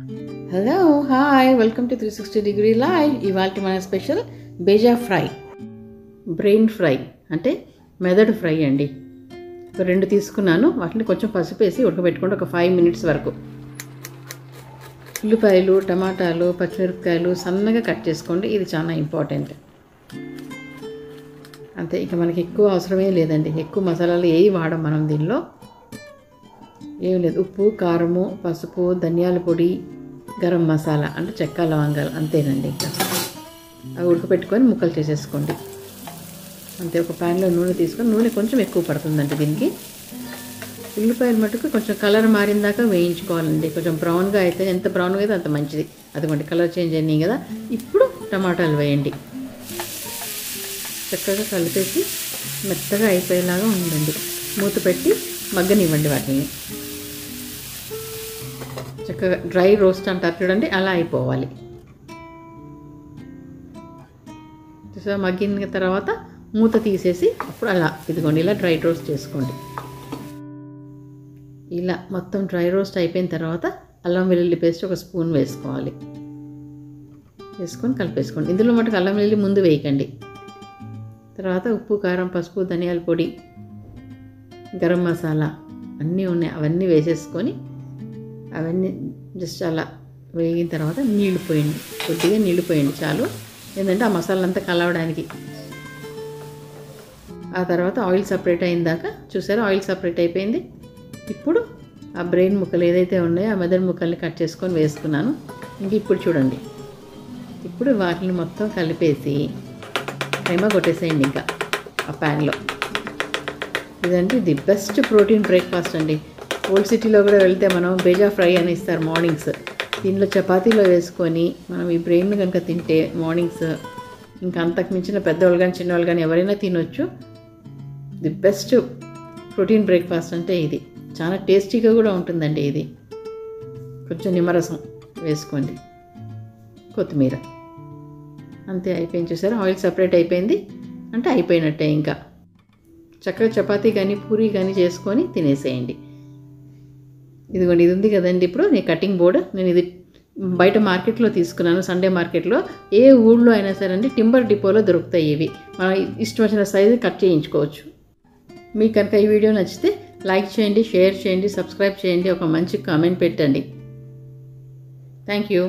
Hello hi welcome to 360 live. ఇవాళ మన special bheja fry, brain fry అంటే మెదడు ఫ్రై అండి. ఒక 2 తీసుకున్నాను. వాటిని కొంచెం పసుపు వేసి ఉడకబెట్టుకోండి ఒక 5 minutes వరకు. ఉల్లిపాయలు, టమాటాలు, పచ్చిమిరపకాయలు సన్నగా కట్ చేసుకోండి. ఇది చాలా ఇంపార్టెంట్. అంతే, ఇక మనకి ఎక్కువ అవసరమే లేదండి. ఎక్కువ మసాలాలు ఏవి వాడం మనం దీనిలో. ఏం లేదు, ఉప్పు, కారము, పసుపు, ధనియాల పొడి, గరం మసాలా అంటే చెక్క, లవంగాలు, అంతేనండి. ఇంకా అవి ఉడకపెట్టుకొని ముక్కలు చేసేసుకోండి. అంతే. ఒక ప్యాన్లో నూనె తీసుకొని, నూనె కొంచెం ఎక్కువ పడుతుందండి దీనికి. ఉల్లిపాయలు మటుకు కొంచెం కలర్ మారిన దాకా వేయించుకోవాలండి. కొంచెం బ్రౌన్గా అయితే, ఎంత బ్రౌన్గా అయితే అంత మంచిది. అదిగోండి కలర్ చేంజ్ అయినాయి కదా. ఇప్పుడు టమాటాలు వేయండి. చక్కగా కలిపేసి మెత్తగా అయిపోయేలాగా ఉండండి. మూత పెట్టి మగ్గనివ్వండి వాటిని. చక్కగా డ్రై రోస్ట్ అంటారు చూడండి, అలా అయిపోవాలి. చూసా, మగ్గిన తర్వాత మూత తీసేసి అప్పుడు అలా ఇదిగోండి ఇలా డ్రై రోస్ట్ చేసుకోండి. ఇలా మొత్తం డ్రై రోస్ట్ అయిపోయిన తర్వాత అల్లం వెల్లుల్లి పేస్ట్ ఒక స్పూన్ వేసుకోవాలి. వేసుకొని కలిపేసుకోండి. ఇందులో మటుకు అల్లం వెల్లుల్లి ముందు వేయకండి. తర్వాత ఉప్పు, కారం, పసుపు, ధనియాల పొడి, గరం మసాలా అన్నీ ఉన్నాయి, అవన్నీ వేసేసుకొని అవన్నీ జస్ట్ అలా వేగిన తర్వాత నీళ్లు పోయండి. కొద్దిగా నీళ్లు పోయండి చాలు. ఏంటంటే ఆ మసాలా అంతా కలవడానికి. ఆ తర్వాత ఆయిల్ సపరేట్ అయిన దాకా చూసారా, ఆయిల్ సపరేట్ అయిపోయింది. ఇప్పుడు ఆ బ్రెయిన్ ముక్కలు ఏదైతే ఉన్నాయో ఆ మెదడు ముక్కల్ని కట్ చేసుకొని వేసుకున్నాను. ఇంక ఇప్పుడు చూడండి, ఇప్పుడు వాటిని మొత్తం కలిపేసి ప్రేమ కొట్టేసేయండి ఇంకా ఆ ప్యాన్లో. ఇదంటే ది బెస్ట్ ప్రోటీన్ బ్రేక్ఫాస్ట్ అండి. ఓల్డ్ సిటీలో కూడా వెళ్తే మనం బేజా ఫ్రై అని ఇస్తారు మార్నింగ్స్. దీనిలో చపాతీలో వేసుకొని మనం ఈ బ్రెయిన్ కనుక తింటే మార్నింగ్స్ ఇంకా అంతకు మించిన పెద్దవాళ్ళు కానీ చిన్నవాళ్ళు కానీ ఎవరైనా తినొచ్చు. ది బెస్ట్ ప్రోటీన్ బ్రేక్ఫాస్ట్ అంటే ఇది. చాలా టేస్టీగా కూడా ఉంటుందండి ఇది. కొంచెం నిమ్మరసం వేసుకోండి, కొత్తిమీర, అంతే. అయిపోయింది. చూసారా, ఆయిల్ సపరేట్ అయిపోయింది అంటే అయిపోయినట్టే. ఇంకా చక్కగా చపాతీ కానీ పూరీ కానీ చేసుకొని తినేసేయండి. ఇదిగోండి, ఇది ఉంది కదండి. ఇప్పుడు నేను కటింగ్ బోర్డ్, నేను ఇది బయట మార్కెట్లో తీసుకున్నాను, సండే మార్కెట్లో. ఏ ఊళ్ళో అయినా సరే అండి టింబర్ డిపోలో దొరుకుతాయి ఇవి. మనం ఇష్టం వచ్చిన సైజు కట్ చేయించుకోవచ్చు. మీకు కనుక ఈ వీడియో నచ్చితే లైక్ చేయండి, షేర్ చేయండి, సబ్స్క్రైబ్ చేయండి, ఒక మంచి కామెంట్ పెట్టండి. Thank you.